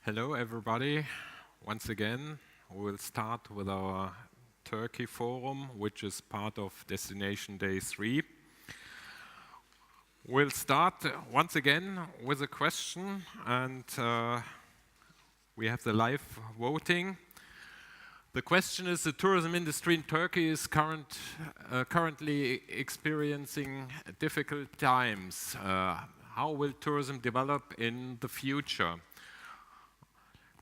Hello, everybody. Once again, we will start with our Turkey Forum, which is part of Destination Day 3. We'll start once again with a question, and we have the live voting. The question is, the tourism industry in Turkey is currently experiencing difficult times. How will tourism develop in the future?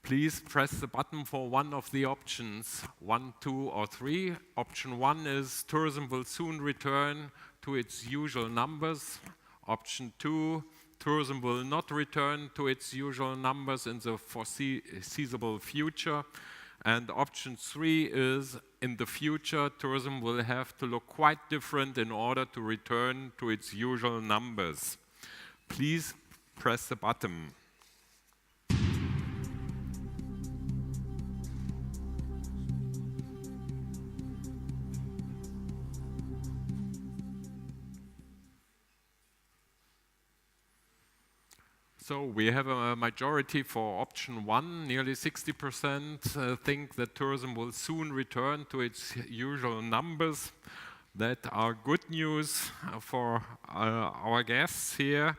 Please press the button for one of the options, 1, 2, or 3. Option 1 is tourism will soon return to its usual numbers. Option 2, tourism will not return to its usual numbers in the foreseeable future. And option 3 is, in the future, tourism will have to look quite different in order to return to its usual numbers. Please press the button. So we have a majority for option 1. Nearly 60% think that tourism will soon return to its usual numbers. That are good news for our guests here.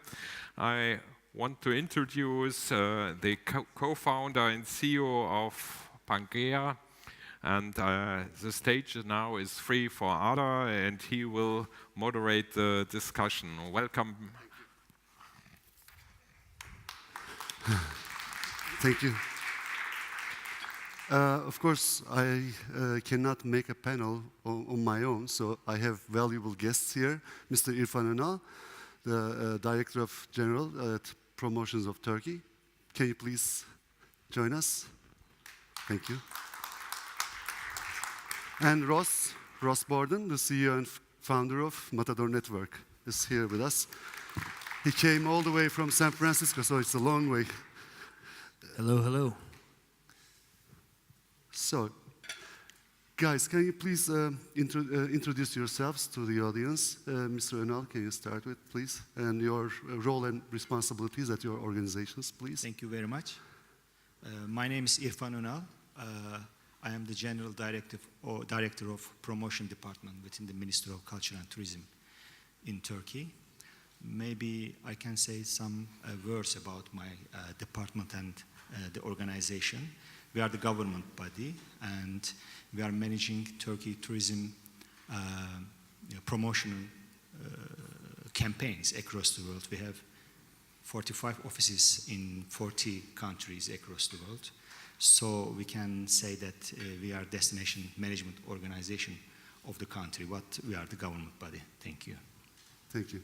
I want to introduce the co-founder and CEO of PANGEA. And the stage now is free for Arda, and he will moderate the discussion. Welcome. Thank you. Of course, I cannot make a panel on my own, so I have valuable guests here. Mr. İrfan Önal, the Director of General at Promotions of Turkey. Can you please join us? Thank you. And Ross Borden, the CEO and founder of Matador Network, is here with us. He came all the way from San Francisco, so it's a long way. Hello, hello. So, guys, can you please introduce yourselves to the audience? Mr. Önal, can you start with, please? And your role and responsibilities at your organizations, please. Thank you very much. My name is İrfan Önal. I am the General Director of Promotion Department within the Ministry of Culture and Tourism in Turkey. Maybe I can say some words about my department and the organization. We are the government body, and we are managing Turkey tourism promotional campaigns across the world. We have 45 offices in 40 countries across the world. So we can say that we are destination management organization of the country, but we are the government body. Thank you. Thank you.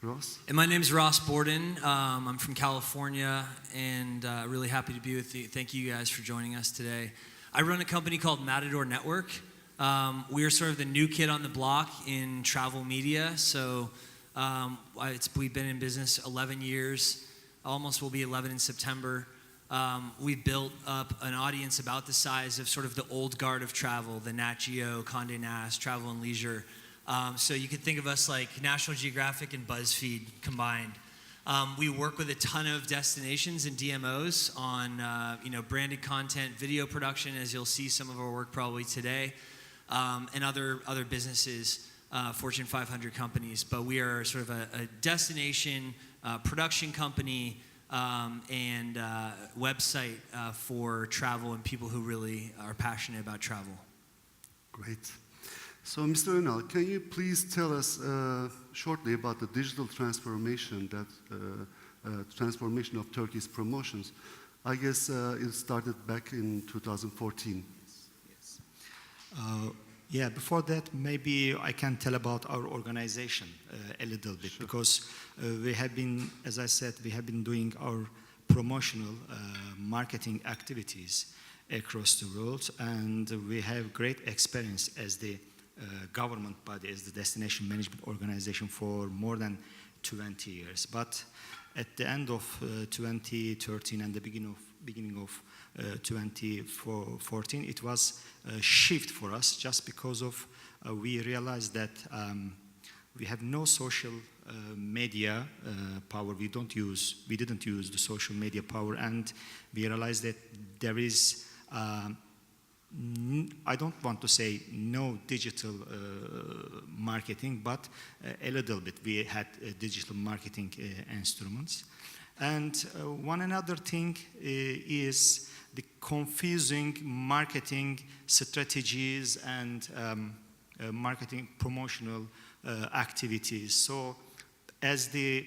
Ross? And my name is Ross Borden. I'm from California, and really happy to be with you. Thank you guys for joining us today. I run a company called Matador Network. We are sort of the new kid on the block in travel media. So we've been in business 11 years. Almost will be 11 in September. We've built up an audience about the size of sort of the old guard of travel, the Nat Geo, Condé Nast, Travel and Leisure. So you could think of us like National Geographic and BuzzFeed combined. We work with a ton of destinations and DMOs on branded content, video production, as you'll see some of our work probably today, and other businesses, Fortune 500 companies. But we are sort of a destination production company and website for travel and people who really are passionate about travel. Great. So, Mr. Önal, can you please tell us shortly about the digital transformation transformation of Turkey's promotions? I guess it started back in 2014. Yes. Yeah, before that, maybe I can tell about our organization a little bit, sure. Because we have been, as I said, we have been doing our promotional marketing activities across the world, and we have great experience as the government body, as the destination management organization for more than 20 years. But at the end of 2013 and the beginning of 2014, it was a shift for us, just because of we realized that we have no social media power. We didn't use the social media power, and we realized that there is, I don't want to say no digital marketing, but a little bit. We had digital marketing instruments. And one another thing is the confusing marketing strategies and marketing promotional activities. So as the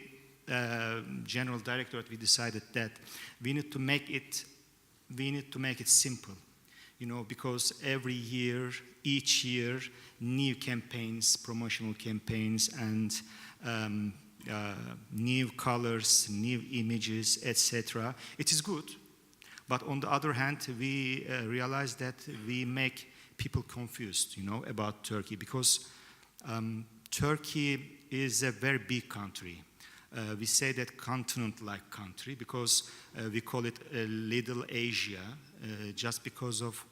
general directorate, we decided that we need to make it simple, you know, because every year, each year, new campaigns, promotional campaigns, and new colors, new images, etc. It is good, but on the other hand, we realize that we make people confused, you know, about Turkey, because Turkey is a very big country. We say that continent-like country because we call it a Little Asia, just because of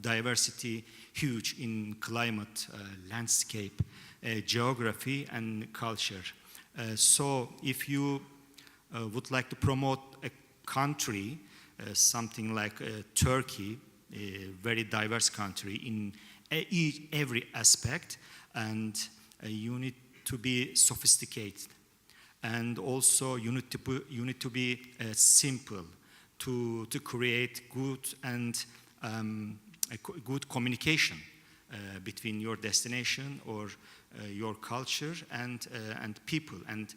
diversity, huge in climate, landscape, geography, and culture. So if you would like to promote a country, something like Turkey, a very diverse country in every aspect, and you need to be sophisticated, and also you need to be simple to create good and good communication between your destination or your culture and people and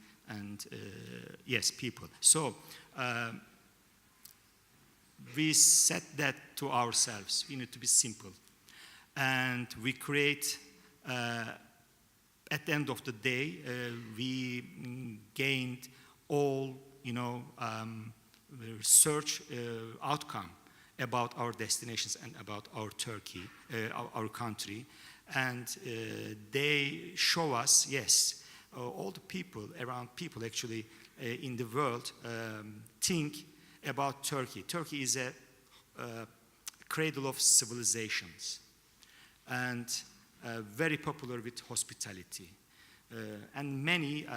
yes, people. So we set that to ourselves. We need to be simple, and we create. At the end of the day, we gained all, you know, research outcome about our destinations and about our Turkey, our country, and they show us, yes, all the people around people actually in the world think about Turkey. Turkey is a cradle of civilizations, and very popular with hospitality, and many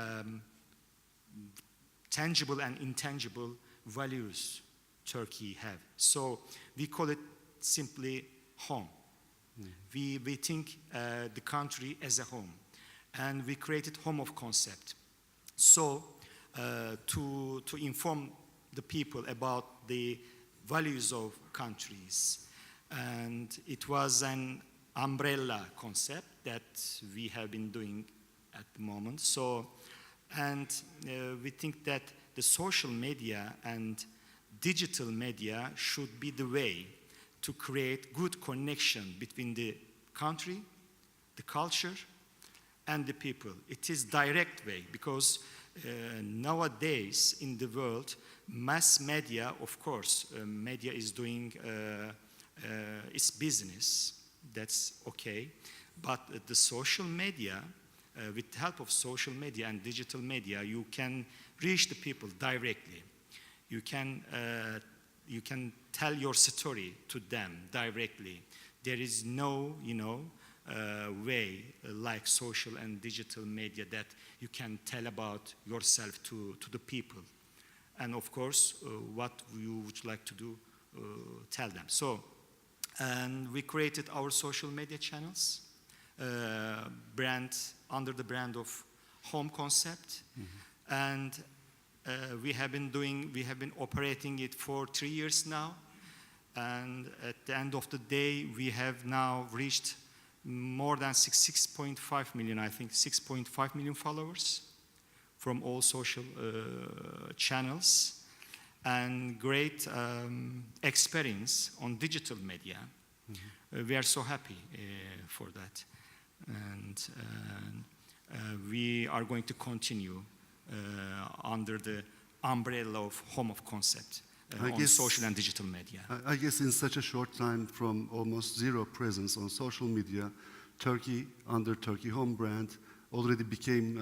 tangible and intangible values Turkey have. So we call it simply home. We think the country as a home, and we created home of concept. So to inform the people about the values of countries, and it was an umbrella concept that we have been doing at the moment. So, and we think that the social media and digital media should be the way to create good connection between the country, the culture, and the people. It is direct way, because nowadays in the world, mass media, of course, media is doing its business. That's okay, but the social media, with the help of social media and digital media, you can reach the people directly. You can tell your story to them directly. There is no, you know, way like social and digital media that you can tell about yourself to the people. And of course, what you would like to do, tell them. So, and we created our social media channels, under the brand of Home Concept, and we have been operating it for 3 years now, and at the end of the day, we have now reached more than 6.5 million, I think 6.5 million followers from all social channels, and great experience on digital media. We are so happy for that, and we are going to continue under the umbrella of Home of Concept on social and digital media. I guess in such a short time, from almost zero presence on social media, Turkey, under Turkey Home brand, already became,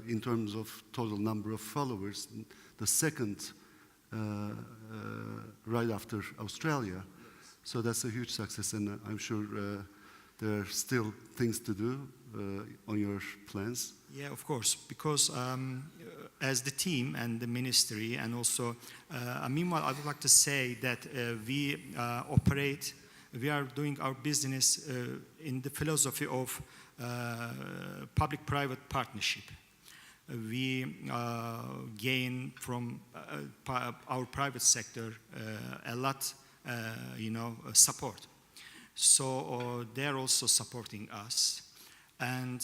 in terms of total number of followers, the second right after Australia. So that's a huge success, and I'm sure there are still things to do on your plans? Yeah, of course, because as the team and the ministry, and also, meanwhile, I would like to say that we are doing our business in the philosophy of public-private partnership. We gain from our private sector a lot, support. So they're also supporting us. And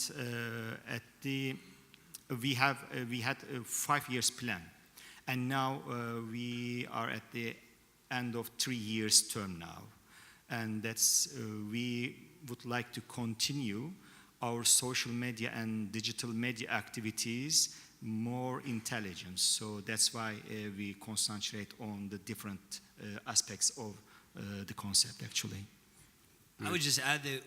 we had a 5 years plan, and now we are at the end of 3 years term now, and that's we would like to continue our social media and digital media activities more intelligent. So that's why we concentrate on the different aspects of the concept actually. I would just add that,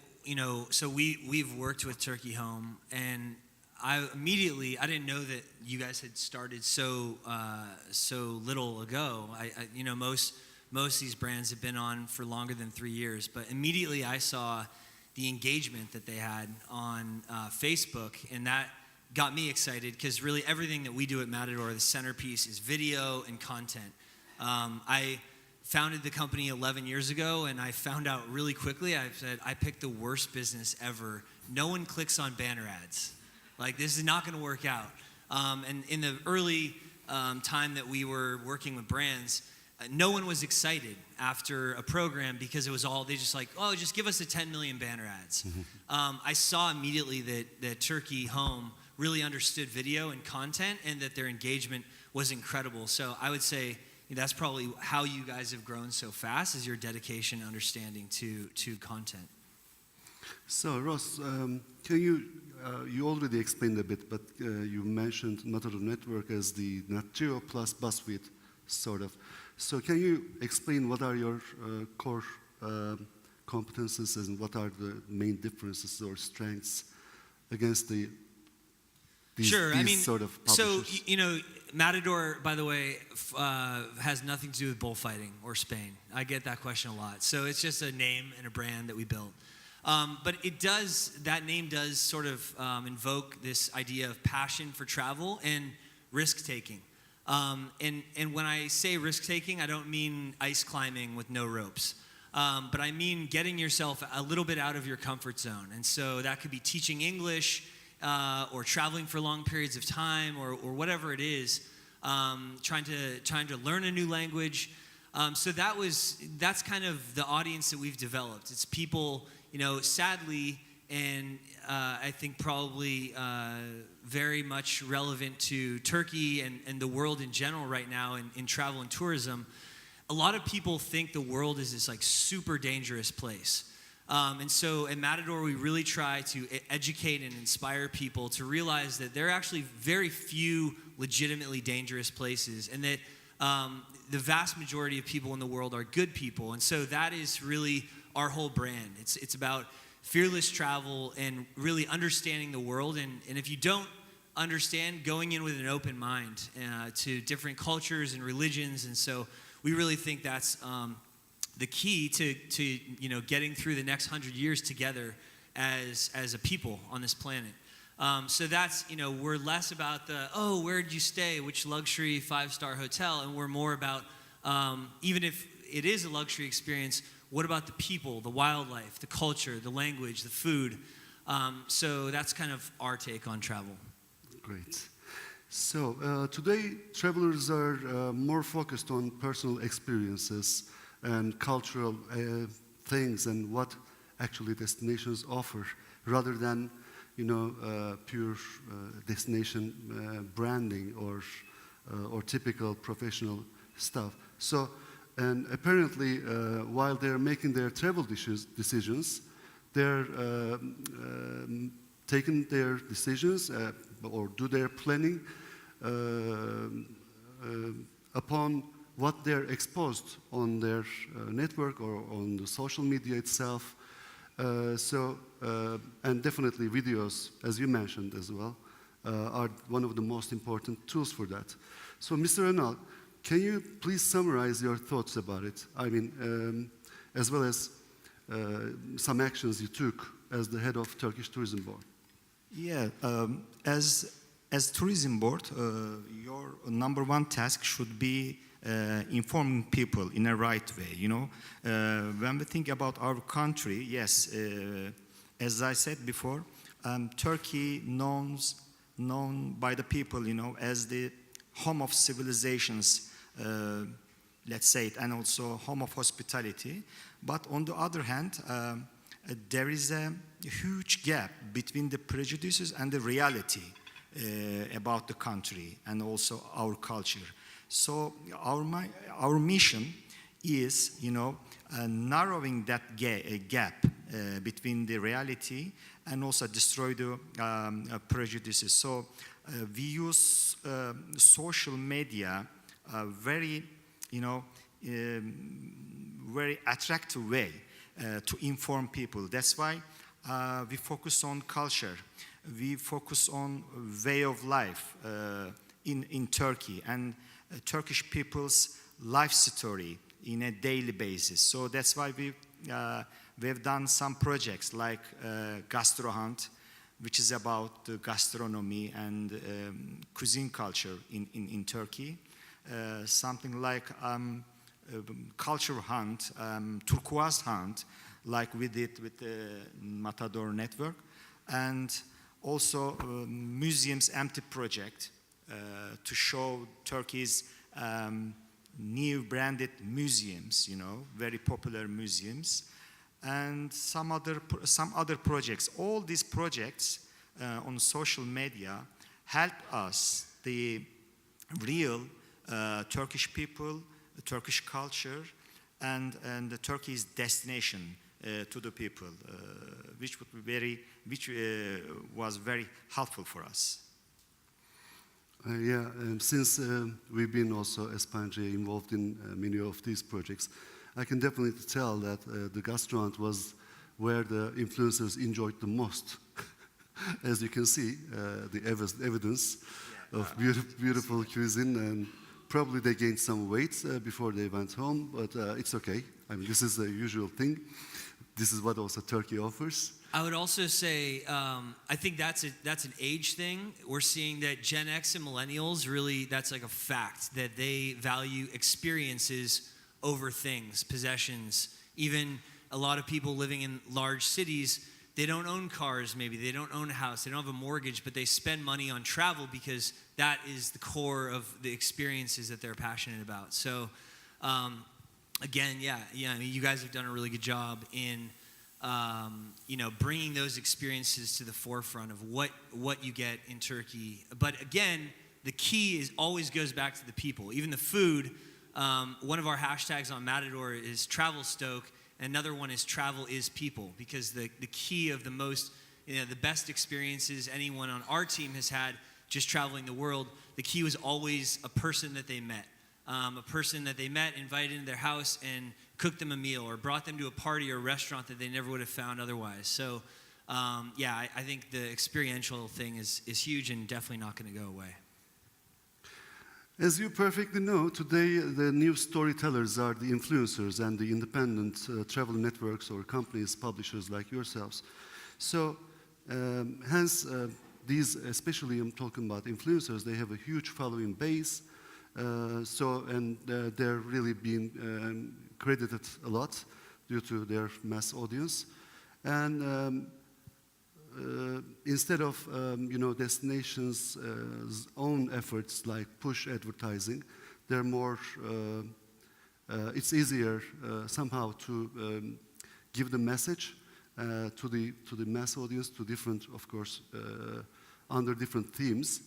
so we've worked with Turkey Home, and I didn't know that you guys had started so little ago. Most of these brands have been on for longer than 3 years, but immediately I saw the engagement that they had on Facebook, and that got me excited, because really everything that we do at Matador, the centerpiece is video and content. I founded the company 11 years ago, and I found out really quickly, I picked the worst business ever. No one clicks on banner ads. Like, this is not going to work out. And in the early time that we were working with brands, no one was excited after a program, because it was all, they just like, oh, just give us the 10 million banner ads. I saw immediately that Turkey Home really understood video and content, and that their engagement was incredible. So I would say that's probably how you guys have grown so fast, is your dedication and understanding to content. So Ross, can you already explained a bit, but you mentioned Matador Network as the Nat Geo plus BuzzFeed, sort of. So can you explain what are your core competences, and what are the main differences or strengths against these sort of publishers? So, Matador, by the way, has nothing to do with bullfighting or Spain. I get that question a lot. So it's just a name and a brand that we built. But that name does sort of invoke this idea of passion for travel and risk-taking. And when I say risk-taking, I don't mean ice climbing with no ropes. But I mean getting yourself a little bit out of your comfort zone. And so that could be teaching English, or traveling for long periods of time, or whatever it is, trying to learn a new language. So that's kind of the audience that we've developed. It's people, sadly, and I think probably very much relevant to Turkey and the world in general right now in travel and tourism. A lot of people think the world is this like super dangerous place. And so at Matador, we really try to educate and inspire people to realize that there are actually very few legitimately dangerous places, and that the vast majority of people in the world are good people. And so that is really our whole brand. It's about fearless travel and really understanding the world. And if you don't understand, going in with an open mind to different cultures and religions. And so we really think that's the key to getting through the next 100 years together as a people on this planet. So that's, we're less about where did you stay, which luxury 5-star hotel, and we're more about, even if it is a luxury experience, what about the people, the wildlife, the culture, the language, the food? So that's kind of our take on travel. Great. So today, travelers are more focused on personal experiences and cultural things, and what actually destinations offer, rather than pure destination branding or typical professional stuff. So, and apparently, while they're making their travel decisions, they're taking their decisions or do their planning upon what they're exposed on their network or on the social media itself. And definitely videos, as you mentioned as well, are one of the most important tools for that. So, Mr. Önal, can you please summarize your thoughts about it? I mean, as well as some actions you took as the head of Turkish Tourism Board. Yeah, as tourism board, your number one task should be informing people in a right way. You know, when we think about our country, yes, as I said before, Turkey known by the people, you know, as the home of civilizations, let's say it, and also home of hospitality. But on the other hand, there is a huge gap between the prejudices and the reality about the country and also our culture. So our mission is, you know, narrowing that gap between the reality and also destroy the prejudices. So we use social media very, you know, very attractive way to inform people. That's why we focus on culture. We focus on way of life in Turkey and Turkish people's life story in a daily basis. So that's why we've done some projects like Gastro Hunt, which is about the gastronomy and cuisine culture in Turkey. Something like Culture Hunt, Turquoise Hunt, like we did with the Matador network, and also Museums Empty project to show Turkey's new branded museums, you know, very popular museums, and some other projects. All these projects on social media help us, the real Turkish people, the Turkish culture, and the Turkey's destination to the people, which was very helpful for us. Since we've been also as PANGEA involved in many of these projects, I can definitely tell that the restaurant was where the influencers enjoyed the most. As you can see, the evidence of beautiful cuisine, and probably they gained some weight before they went home, but it's okay. I mean, this is the usual thing. This is what also Turkey offers. I would also say, I think that's an age thing. We're seeing that Gen X and millennials really, that's like a fact, that they value experiences over things, possessions. Even a lot of people living in large cities, they don't own cars maybe, they don't own a house, they don't have a mortgage, but they spend money on travel because that is the core of the experiences that they're passionate about. So, again, I mean, you guys have done a really good job in you know, bringing those experiences to the forefront of what you get in Turkey. But again, the key always goes back to the people. Even the food, one of our hashtags on Matador is Travel Stoke. Another one is Travel is People, because the key of the most, you know, the best experiences anyone on our team has had just traveling the world, the key was always a person that they met. Invited into their house and cooked them a meal, or brought them to a party or a restaurant that they never would have found otherwise. So, I think the experiential thing is huge and definitely not going to go away. As you perfectly know, today the new storytellers are the influencers and the independent travel networks or companies, publishers like yourselves. So, hence, these, especially I'm talking about influencers, they have a huge following base. They're really being credited a lot due to their mass audience. And instead of destinations' own efforts like push advertising, they're more. It's easier somehow to give the message to the mass audience, to different, of course, under different themes.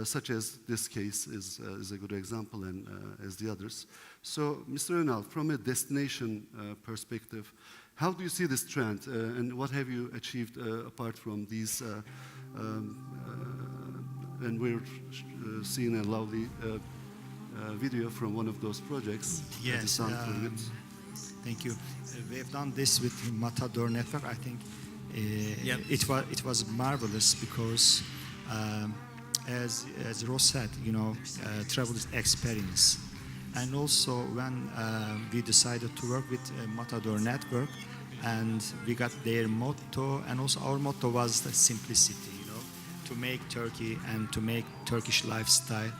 Such as this case is a good example, and as the others. So, Mr. Önal, from a destination perspective, how do you see this trend, and what have you achieved apart from these? And we're seeing a lovely video from one of those projects. Yes, thank you. We have done this with Matador Network. I think it was marvelous because. As Ross said, you know, travel is experience. And also when we decided to work with Matador Network, and we got their motto, and also our motto was the simplicity, you know, to make Turkey and to make Turkish lifestyle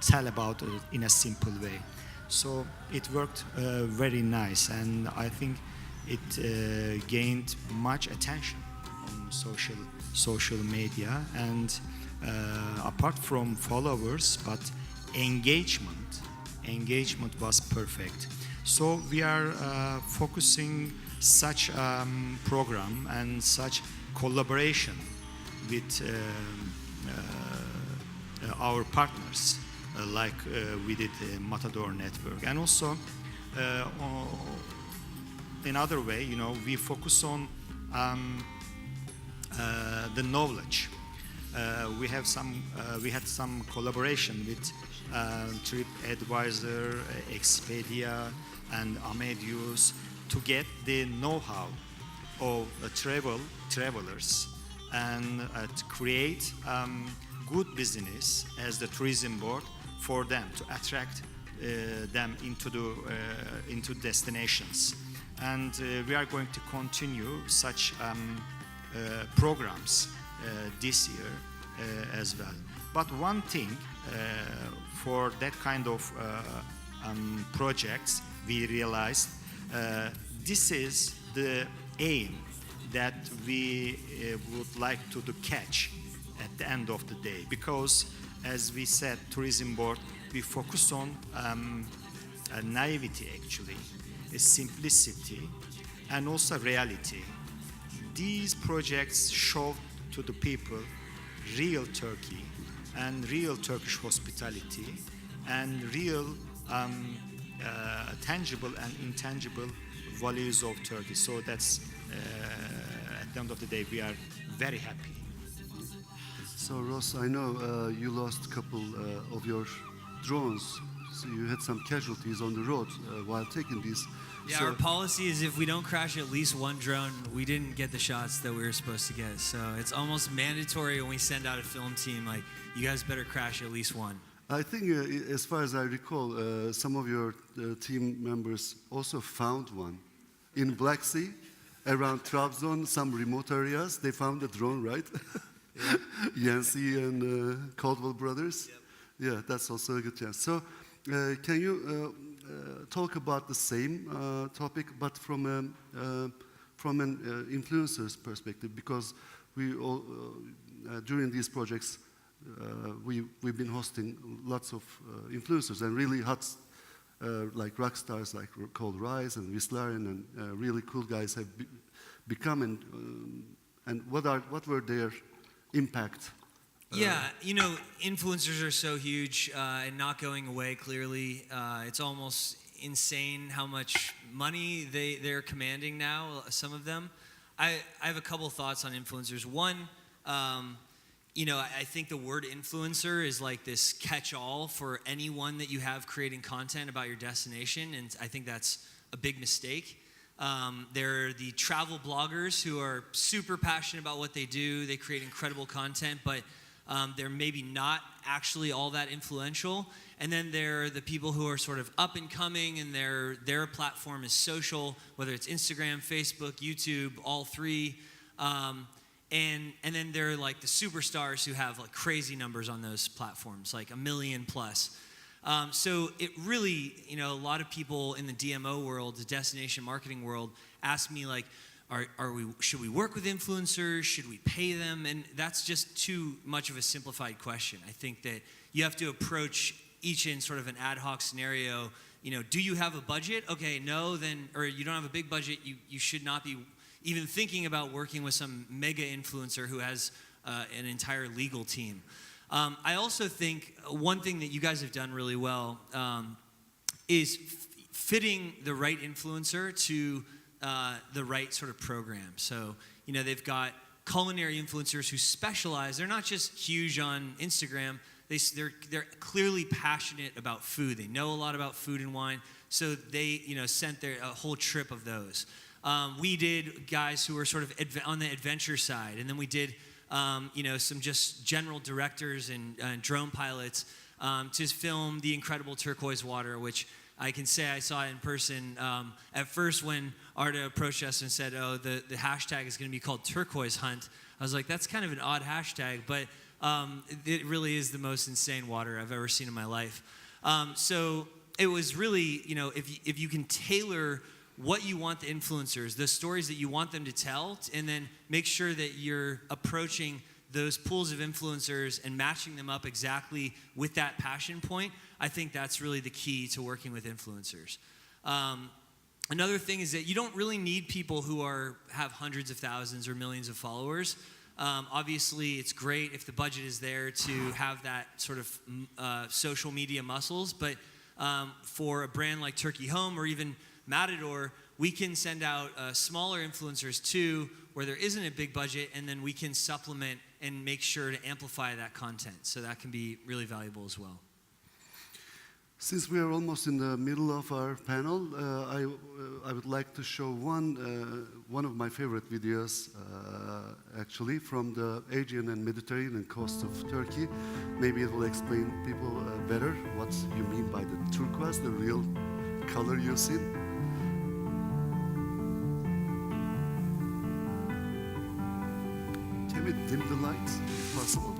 tell about it in a simple way. So it worked very nice, and I think it gained much attention on social media, and apart from followers, but engagement was perfect. So we are focusing such program and such collaboration with our partners, like we did Matador network, and also in other way, you know, we focus on the knowledge. We had some collaboration with TripAdvisor, Expedia, and Amadeus to get the know-how of travelers and to create good business as the tourism board for them to attract them into destinations. And we are going to continue such programs this year as well. But one thing for that kind of projects, we realized this is the aim that we would like to catch at the end of the day, because as we said, tourism board, we focus on naivety, actually, simplicity, and also reality. These projects show to the people real Turkey and real Turkish hospitality and real tangible and intangible values of Turkey. So that's at the end of the day, we are very happy. So Ross, I know you lost a couple of your drones. So you had some casualties on the road while taking these. Yeah, so our policy is if we don't crash at least one drone, we didn't get the shots that we were supposed to get. So it's almost mandatory when we send out a film team, like, you guys better crash at least one. I think, as far as I recall, some of your team members also found one in Black Sea, around Trabzon, some remote areas. They found a drone, right? Yep. Yancy and Caldwell brothers. Yep. Yeah, that's also a good chance. So, can you talk about the same topic, but from an influencer's perspective? Because we all, during these projects, we've been hosting lots of influencers and really hot, like rock stars like Cold Rise and Wislaren, and really cool guys have become. And what were their impact? Yeah, you know, influencers are so huge and not going away, clearly. It's almost insane how much money they're commanding now, some of them. I have a couple thoughts on influencers. One, you know, I think the word influencer is like this catch-all for anyone that you have creating content about your destination, and I think that's a big mistake. There are the travel bloggers who are super passionate about what they do. They create incredible content, but they're maybe not actually all that influential. And then there are the people who are sort of up and coming, and their platform is social, whether it's Instagram, Facebook, YouTube, all three. And then there are like the superstars who have like crazy numbers on those platforms, like 1 million plus. So it really, you know, a lot of people in the DMO world, the destination marketing world, ask me like, should we work with influencers? Should we pay them? And that's just too much of a simplified question. I think that you have to approach each in sort of an ad hoc scenario. You know, do you have a budget? Okay, no, then, or you don't have a big budget, you should not be even thinking about working with some mega influencer who has an entire legal team. I also think one thing that you guys have done really well is fitting the right influencer to the right sort of program. So, you know, they've got culinary influencers who specialize. They're not just huge on Instagram. They're clearly passionate about food. They know a lot about food and wine. So they, you know, sent a whole trip of those. We did guys who were sort of on the adventure side, and then we did, you know, some just general directors and drone pilots to film the incredible turquoise water, which I can say I saw it in person. At first, when Arda approached us and said, oh, the hashtag is going to be called Turquoise Hunt, I was like, that's kind of an odd hashtag, but it really is the most insane water I've ever seen in my life. So it was really, if you can tailor what you want the influencers, the stories that you want them to tell, and then make sure that you're approaching those pools of influencers and matching them up exactly with that passion point, I think that's really the key to working with influencers. Another thing is that you don't really need people who have hundreds of thousands or millions of followers. Obviously, it's great if the budget is there to have that sort of social media muscles, but for a brand like Turkey Home or even Matador, we can send out smaller influencers too, where there isn't a big budget, and then we can supplement and make sure to amplify that content. So that can be really valuable as well. Since we are almost in the middle of our panel, I would like to show one of my favorite videos, actually, from the Aegean and Mediterranean coast of Turkey. Maybe it will explain people better what you mean by the turquoise, the real color you've seen. Can we dim the lights, if possible?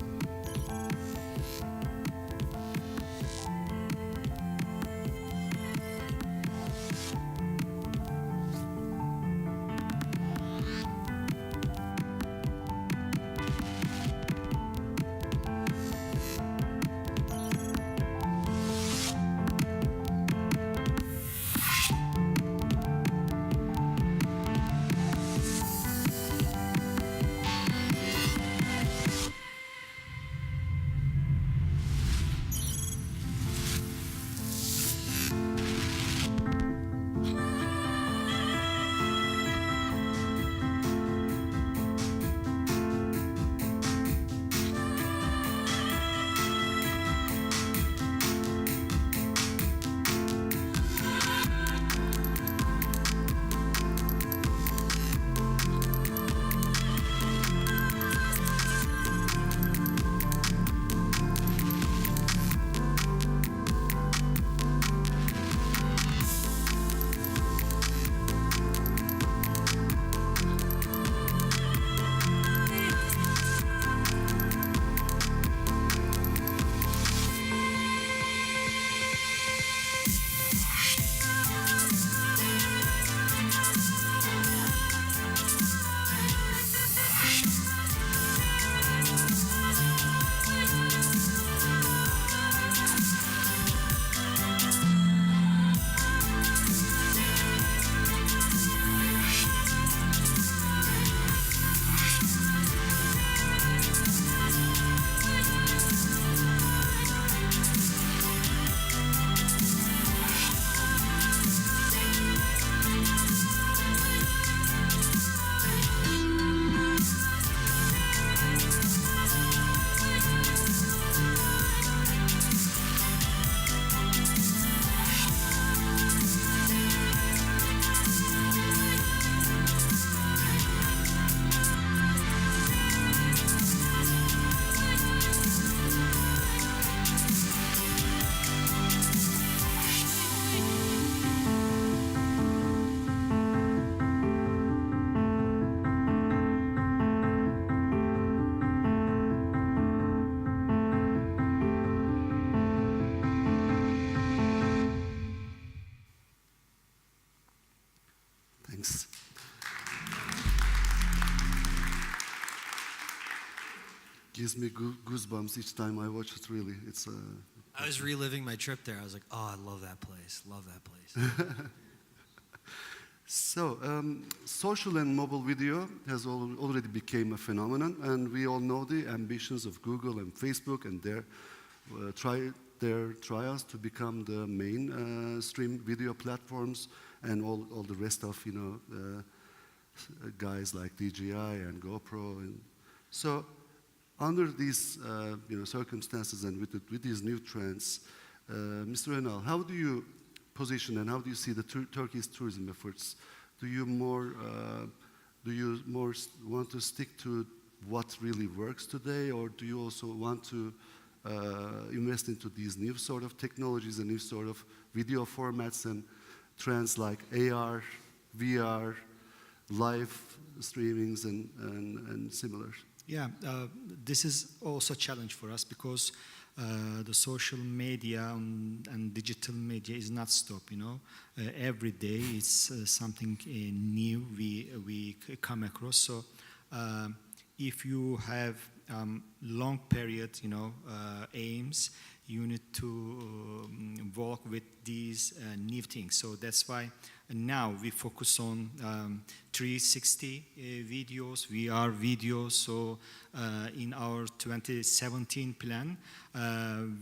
Thanks. Gives me goosebumps each time I watch it, really. I was reliving my trip there. I was like, oh, I love that place. Love that place. So, social and mobile video has already become a phenomenon, and we all know the ambitions of Google and Facebook and their trials to become the mainstream video platforms, and all the rest of guys like DJI and GoPro. And so, under these circumstances and with these new trends, Mr. Önal, how do you position and how do you see the Turkey's tourism efforts? Do you more want to stick to what really works today, or do you also want to invest into these new sort of technologies and new sort of video formats and trends like AR, VR, live streamings, and similar? Yeah, this is also a challenge for us because the social media and digital media is not stop. Every day it's something new we come across. So if you have long period, aims, you need to work with these new things. So that's why now we focus on 360 videos, VR videos. So in our 2017 plan,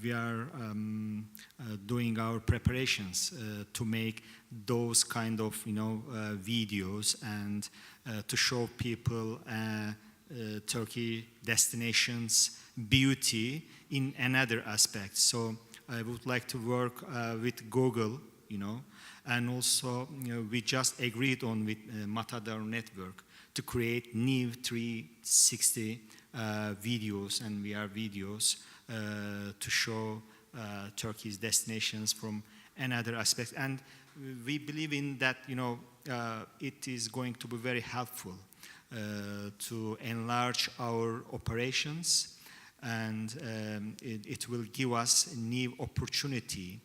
we are doing our preparations to make those kind of videos and to show people Turkey destinations beauty in another aspect. So I would like to work with Google, and also we just agreed on with Matador network to create new 360 videos and VR videos to show Turkey's destinations from another aspect. And we believe in that, it is going to be very helpful to enlarge our operations, and it will give us a new opportunity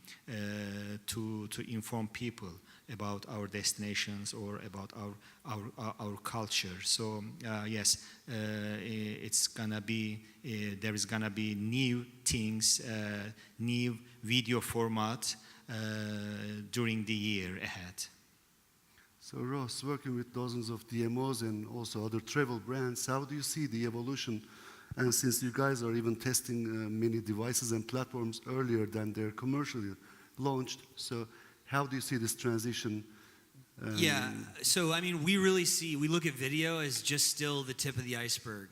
to inform people about our destinations or about our culture. So yes, it's gonna be there is gonna be new things, new video format during the year ahead. So Ross, working with dozens of DMOs and also other travel brands, how do you see the evolution? And since you guys are even testing many devices and platforms earlier than they're commercially launched, so how do you see this transition? Yeah, so I mean, we look at video as just still the tip of the iceberg.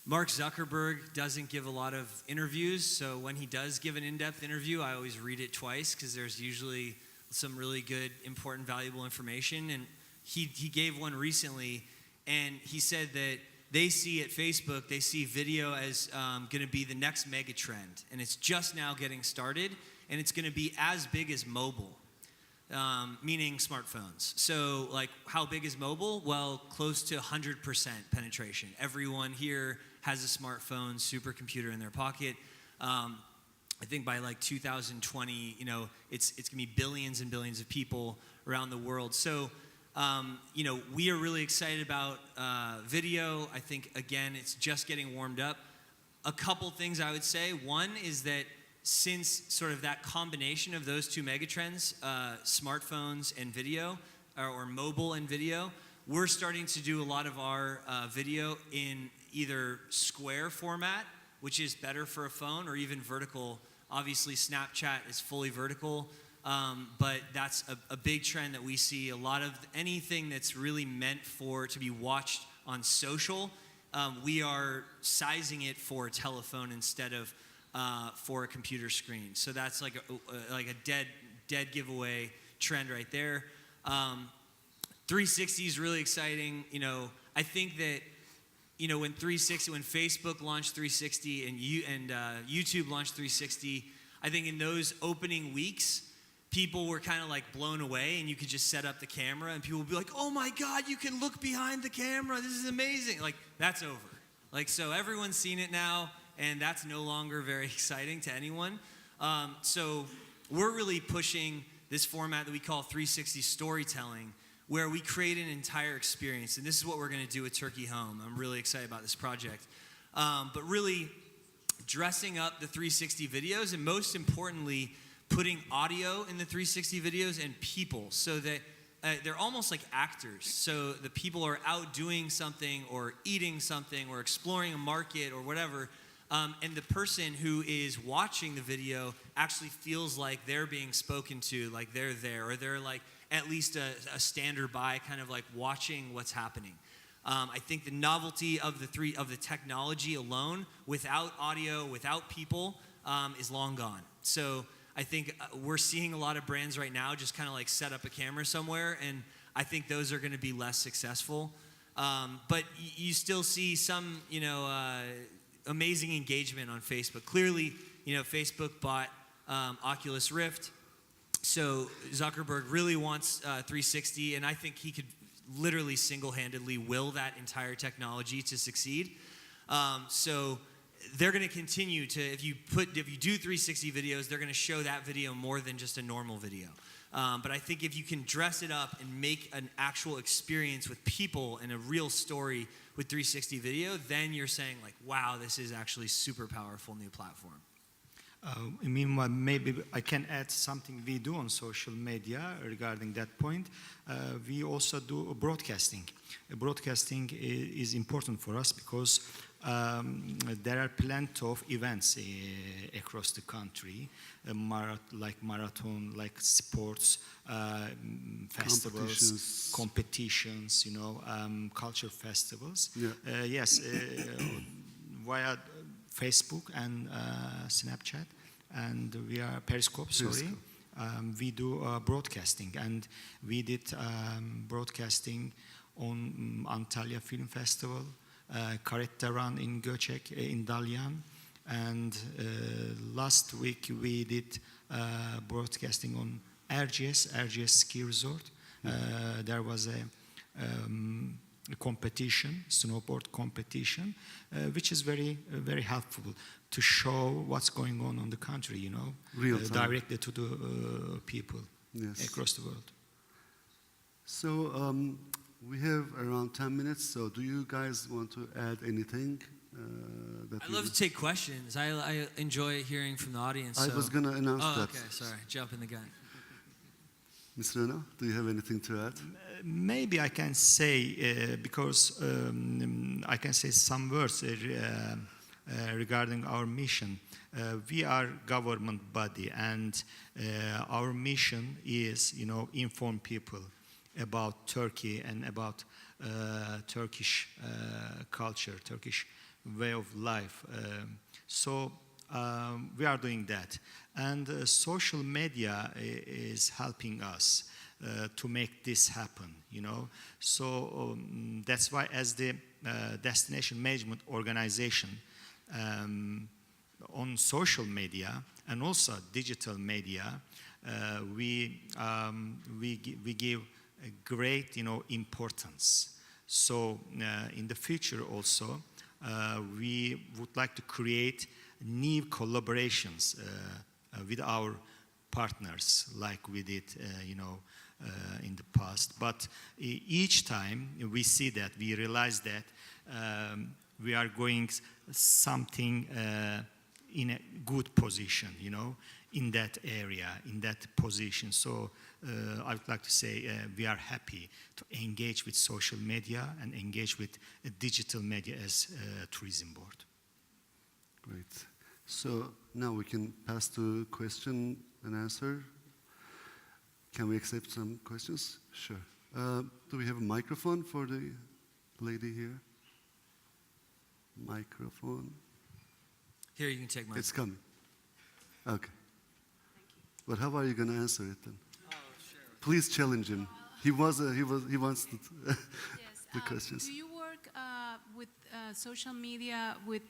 Mark Zuckerberg doesn't give a lot of interviews, so when he does give an in-depth interview, I always read it twice because there's usually some really good, important, valuable information. And he gave one recently, and he said that they see at Facebook, they see video as going to be the next mega trend, and it's just now getting started, and it's going to be as big as mobile, meaning smartphones. So, like, how big is mobile? Well, close to 100% penetration. Everyone here has a smartphone, supercomputer in their pocket. I think by like 2020, it's going to be billions and billions of people around the world. So, we are really excited about video. I think, again, it's just getting warmed up. A couple things I would say. One is that since sort of that combination of those two megatrends, smartphones and video, or mobile and video, we're starting to do a lot of our video in either square format, which is better for a phone, or even vertical. Obviously, Snapchat is fully vertical. But that's a big trend that we see. A lot of anything that's really meant to be watched on social, we are sizing it for a telephone instead of for a computer screen. So that's like a dead giveaway trend right there. 360 is really exciting. I think that when Facebook launched 360 and YouTube launched 360, I think in those opening weeks, people were kind of like blown away, and you could just set up the camera and people would be like, oh my God, you can look behind the camera. This is amazing. Like, that's over. So everyone's seen it now, and that's no longer very exciting to anyone. So we're really pushing this format that we call 360 storytelling, where we create an entire experience. And this is what we're going to do with Turkey Home. I'm really excited about this project. But really dressing up the 360 videos, and most importantly, putting audio in the 360 videos and people, so that they're almost like actors. So the people are out doing something or eating something or exploring a market or whatever, and the person who is watching the video actually feels like they're being spoken to, like they're there, or they're like at least a stander-by, kind of like watching what's happening. I think the novelty of the technology alone, without audio, without people, is long gone. So I think we're seeing a lot of brands right now just kind of like set up a camera somewhere, and I think those are going to be less successful. But you still see some, amazing engagement on Facebook. Clearly, Facebook bought Oculus Rift, so Zuckerberg really wants 360, and I think he could literally single-handedly will that entire technology to succeed. So they're going to continue to, if you do 360 videos, they're going to show that video more than just a normal video. But I think if you can dress it up and make an actual experience with people and a real story with 360 video, then you're saying like, wow, this is actually super powerful new platform. Meanwhile, maybe I can add something we do on social media regarding that point. We also do broadcasting. Broadcasting is important for us because there are plenty of events across the country, like marathon, like sports, festivals, competitions, culture festivals. Yeah. Yes, via Facebook and Snapchat, and we are Periscope. Sorry, we do broadcasting, and we did broadcasting on Antalya Film Festival, Karettaran in Göcek, in Dalyan, and last week we did broadcasting on Erciyes Ski Resort. There was a competition, snowboard competition, which is very, very helpful to show what's going on the country, Real time. directly to the people across the world. So we have around 10 minutes, so do you guys want to add anything? I'd love to take questions. I enjoy hearing from the audience. I was going to announce that. Okay, sorry, jumping the gun. Ms. Rena, do you have anything to add? Maybe I can say, because I can say some words regarding our mission. We are government body, and our mission is, inform people about Turkey and about Turkish culture, Turkish way of life. So we are doing that. And social media is helping us to make this happen, So that's why, as the destination management organization, on social media and also digital media, we give a great, importance. So in the future also, we would like to create new collaborations with our partners, like we did, in the past. But each time we see that, we realize that we are going something in a good position, in that area, in that position. So I would like to say we are happy to engage with social media and engage with digital media as a tourism board. Great. So now we can pass to question and answer. Can we accept some questions? Sure. Do we have a microphone for the lady here? Microphone. Here, you can take mine. It's coming. Okay. But how are you going to answer it then? Oh, sure. Please challenge him. He wants the questions. Do you work with social media with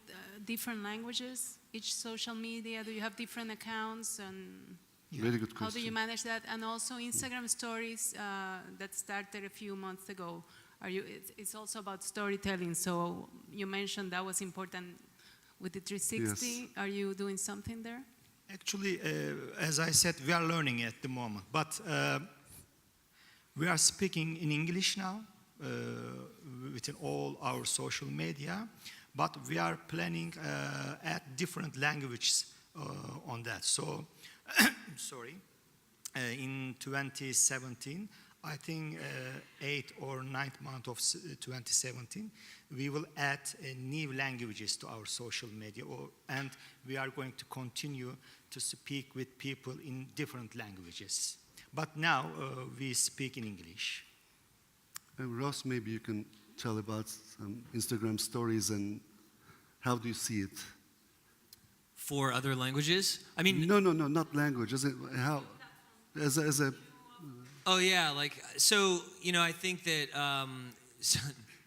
different languages? Each social media, do you have different accounts? And Very good question. how do you manage that? And also Instagram stories that started a few months ago. It's also about storytelling. So you mentioned that was important with the 360. Yes. Are you doing something there? Actually, as I said, we are learning at the moment. But we are speaking in English now within all our social media. But we are planning add different languages on that. So, sorry, in 2017, I think 8th or 9th month of 2017, we will add new languages to our social media, and we are going to continue to speak with people in different languages. But now we speak in English. Ross, maybe you can tell about some Instagram stories and how do you see it? For other languages? I mean, No, not language. As a oh yeah, like, so, I think that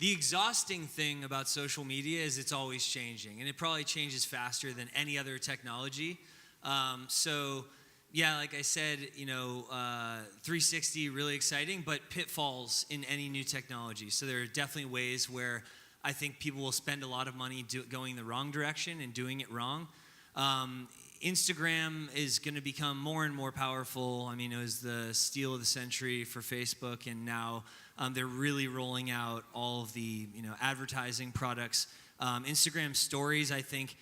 The exhausting thing about social media is it's always changing, and it probably changes faster than any other technology. So, yeah, like I said, 360, really exciting, but pitfalls in any new technology. So there are definitely ways where I think people will spend a lot of money going the wrong direction and doing it wrong. Instagram is going to become more and more powerful. I mean, it was the steal of the century for Facebook, and now they're really rolling out all of the advertising products. Instagram Stories, I think,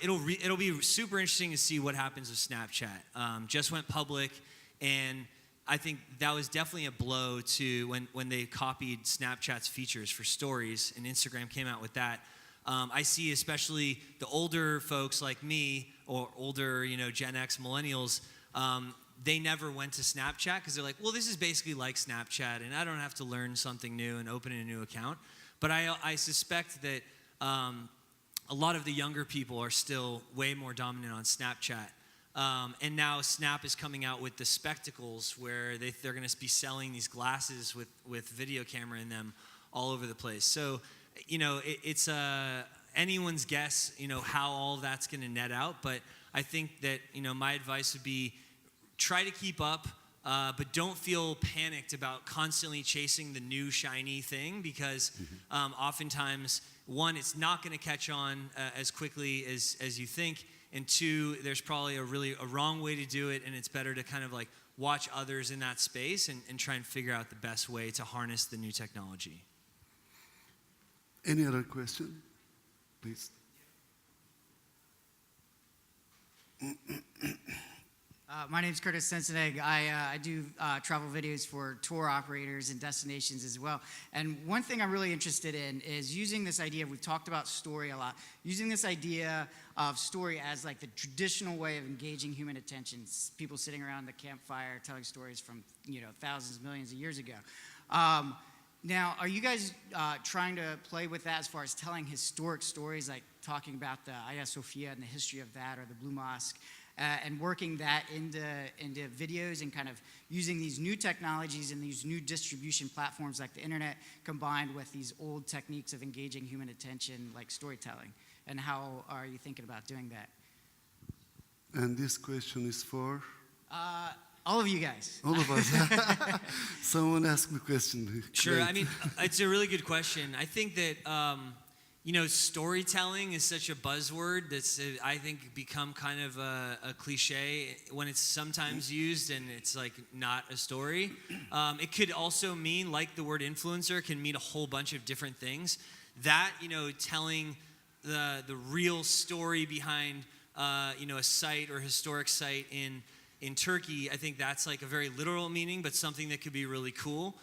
it'll be super interesting to see what happens with Snapchat. Just went public, and I think that was definitely a blow to when they copied Snapchat's features for Stories, and Instagram came out with that. I see especially the older folks like me, or older, Gen X millennials, they never went to Snapchat because they're like, well, this is basically like Snapchat, and I don't have to learn something new and open a new account. But I suspect that a lot of the younger people are still way more dominant on Snapchat. And now Snap is coming out with the spectacles where they're going to be selling these glasses with video camera in them all over the place. So, it's anyone's guess, how all of that's going to net out. But I think that, my advice would be try to keep up, but don't feel panicked about constantly chasing the new shiny thing, because oftentimes, one, it's not going to catch on as quickly as you think, and two, there's probably a wrong way to do it, and it's better to kind of like watch others in that space and try and figure out the best way to harness the new technology. Any other question? Please. My name's Curtis Sensenegg. I do travel videos for tour operators and destinations as well. And one thing I'm really interested in is using this idea, we've talked about story a lot, using this idea of story as like the traditional way of engaging human attention. People sitting around the campfire telling stories from, thousands, millions of years ago. Now, are you guys trying to play with that as far as telling historic stories, like talking about the Hagia Sophia and the history of that, or the Blue Mosque, and working that into videos, and kind of using these new technologies and these new distribution platforms like the internet, combined with these old techniques of engaging human attention, like storytelling? And how are you thinking about doing that? And this question is for? All of you guys. All of us. Someone asked me a question. Sure. Great. I mean, it's a really good question. I think that, storytelling is such a buzzword that's, I think, become kind of a cliche when it's sometimes used and it's like not a story. It could also mean, like the word influencer, can mean a whole bunch of different things. That, telling the real story behind, a site or historic site in Turkey, I think that's like a very literal meaning, but something that could be really cool.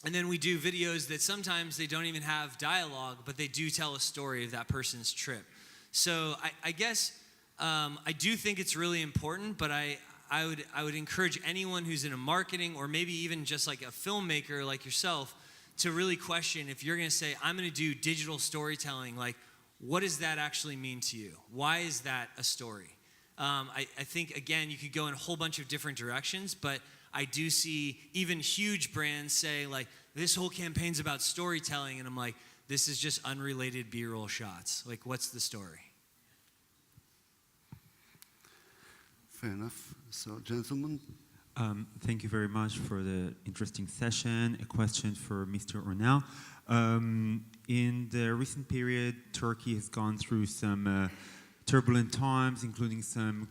And then we do videos that sometimes they don't even have dialogue, but they do tell a story of that person's trip. So I guess I do think it's really important, but I would encourage anyone who's in a marketing, or maybe even just like a filmmaker like yourself, to really question, if you're going to say, I'm going to do digital storytelling, like, what does that actually mean to you? Why is that a story? I think, again, you could go in a whole bunch of different directions, but I do see even huge brands say, like, this whole campaign's about storytelling, and I'm like, this is just unrelated B-roll shots. Like, what's the story? Fair enough. So, gentlemen. Thank you very much for the interesting session. A question for Mr. Ornell. In the recent period, Turkey has gone through some turbulent times, including some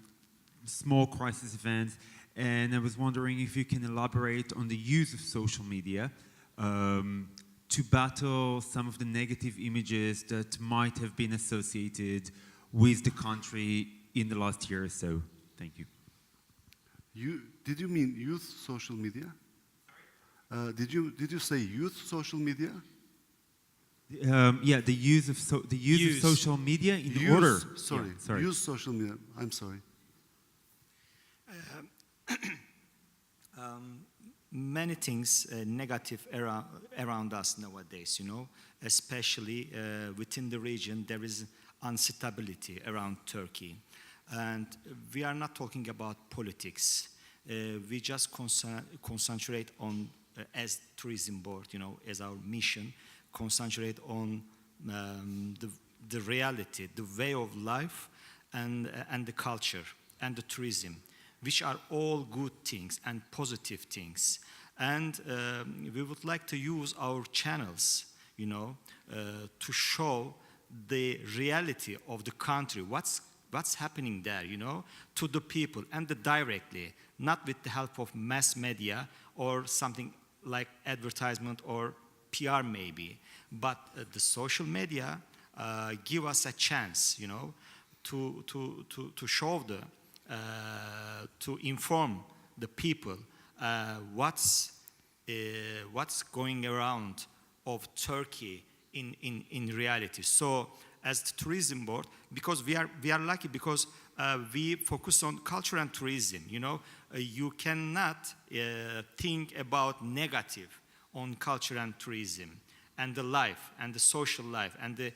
small crisis events, and I was wondering if you can elaborate on the use of social media to battle some of the negative images that might have been associated with the country in the last year or so. Thank you. Did you mean youth social media? Did you say youth social media? Yeah, the use of social media in order. Sorry, yeah, sorry. Use social media. I'm sorry. Many things negative around us nowadays, especially within the region. There is instability around Turkey. And we are not talking about politics. We just concentrate on as tourism board, as our mission, concentrate on the reality, the way of life, and the culture and the tourism, which are all good things and positive things. And we would like to use our channels, to show the reality of the country, what's happening there, to the people, and directly, not with the help of mass media or something like advertisement or PR maybe, but the social media give us a chance, to show to inform the people what's going around of Turkey in reality. So as the tourism board, because we are lucky because we focus on culture and tourism, you cannot think about negative on culture and tourism and the life and the social life and the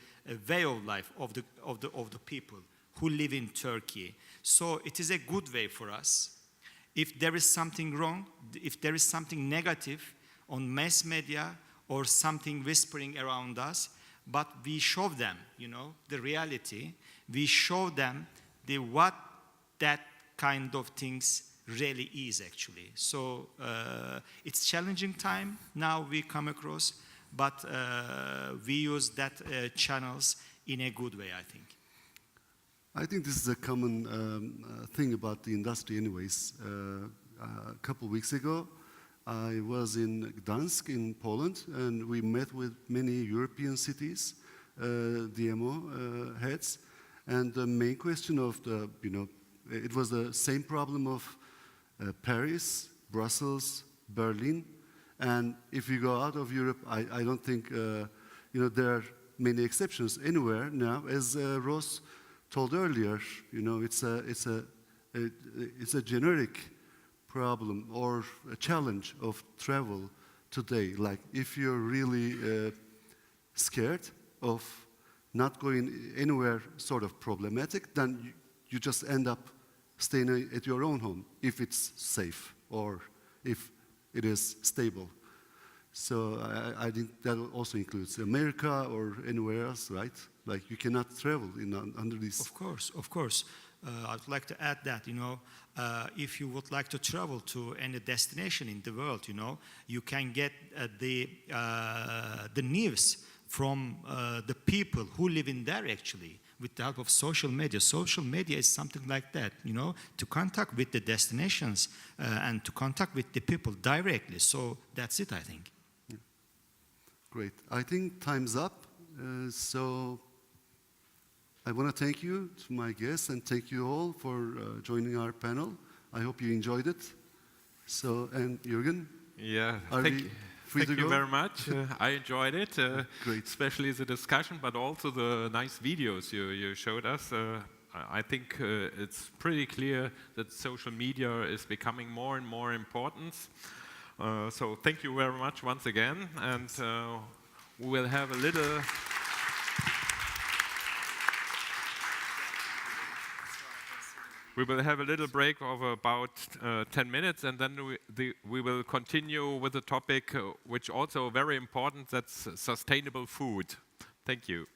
way of life of the people who live in Turkey. So it is a good way for us. If there is something wrong, if there is something negative on mass media or something whispering around us, but we show them, the reality. We show them what that kind of things really is actually. So it's challenging time now we come across, but we use that channels in a good way, I think. I think this is a common thing about the industry anyways. A couple weeks ago, I was in Gdansk in Poland, and we met with many European cities, DMO heads, and the main question of it was the same problem of Paris, Brussels, Berlin, and if you go out of Europe, I don't think there are many exceptions anywhere now. As Ross told earlier, it's a generic problem or a challenge of travel today. Like if you're really scared of not going anywhere sort of problematic, then you just end up staying at your own home if it's safe or if it is stable. So I think that also includes America or anywhere else, right? Like you cannot travel under these. Of course. I'd like to add that, if you would like to travel to any destination in the world, you can get the news from the people who live in there actually with the help of social media. Social media is something like that, to contact with the destinations and to contact with the people directly. So that's it, I think. Yeah. Great. I think time's up. So I want to thank you to my guests and thank you all for joining our panel. I hope you enjoyed it. So, and Jürgen? Yeah, thank you very much. I enjoyed it, Great. Especially the discussion, but also the nice videos you showed us. I think it's pretty clear that social media is becoming more and more important. So thank you very much once again, and we will have a little. We will have a little break of about 10 minutes, and then we will continue with a topic which also very important, that's sustainable food. Thank you.